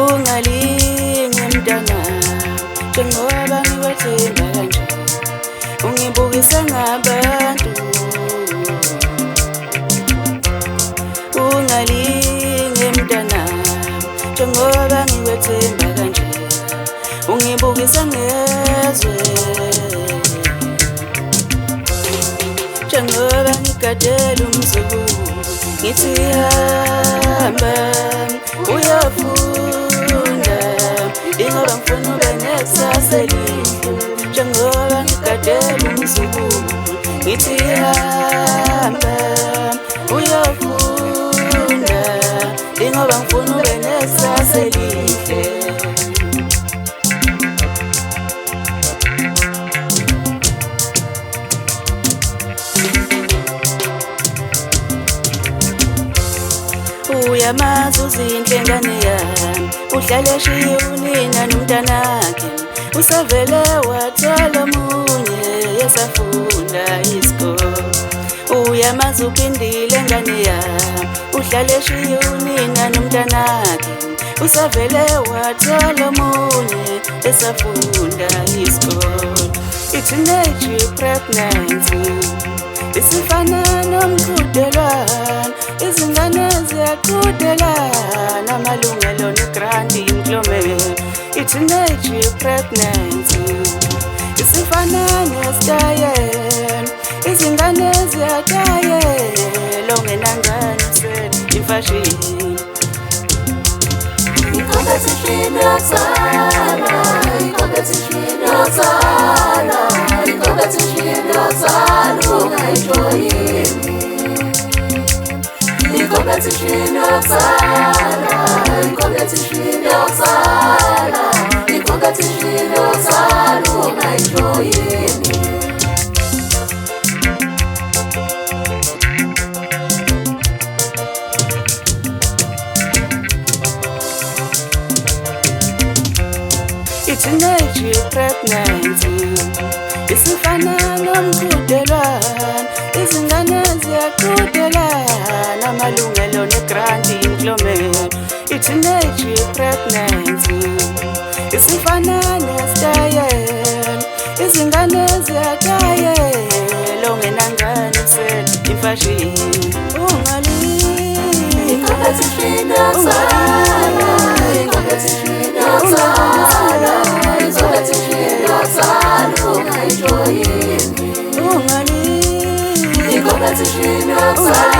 Ungalinge mntana njengoba ngikwethemba kanje, ungibukisa ngabantu. Ungalinge mntana njengoba ngikwethemba kanje, ungibukisa ngezwe. Njengoba ngigadela umzukulu ngithi hamba uyafunda, ingoba ngifuna ube nekusasa elihle. Njengoba ngigadela umzukulu ngithi hamba uyafunda, ingoba ngifuna ube nekusasa elihle. Uyamazi uzinhle ngane yami, uhlale eshiye unina nomntanakhe, usavele wathola omunye esafunda isikole. Uyamazi uphindile ngane yami, uhlale eshiye unina nomntanakhe, usavele wathola omunye esafunda isikole. I-teenage pregnancy isifana nomqhudelwano, izingane ziyaqhudelana amalungelo ne-grant implement. I-teenage pregnancy isifana nesitayela, izingane ziyatayela ongenanganisela imfashini. I-competition yokutshala, i-competition yokutshala, i-competition yokutshala ungayijoyini. I-competition yokutshala, i-competition yokutshala, i-competition yokutshala ungayijoyini. I-teenage pregnancy isifana nomqhudelwano, izingane ziyaqhudelana amalungelo ne-grant implement. I-teenage pregnancy isifana nesitayela, izingane ziyatayela ongenanganisela imfashini. I-competition yokutshala, i-competition yokutshala, i-competition yokutshala ungayijoyini. I-competition yokutshala.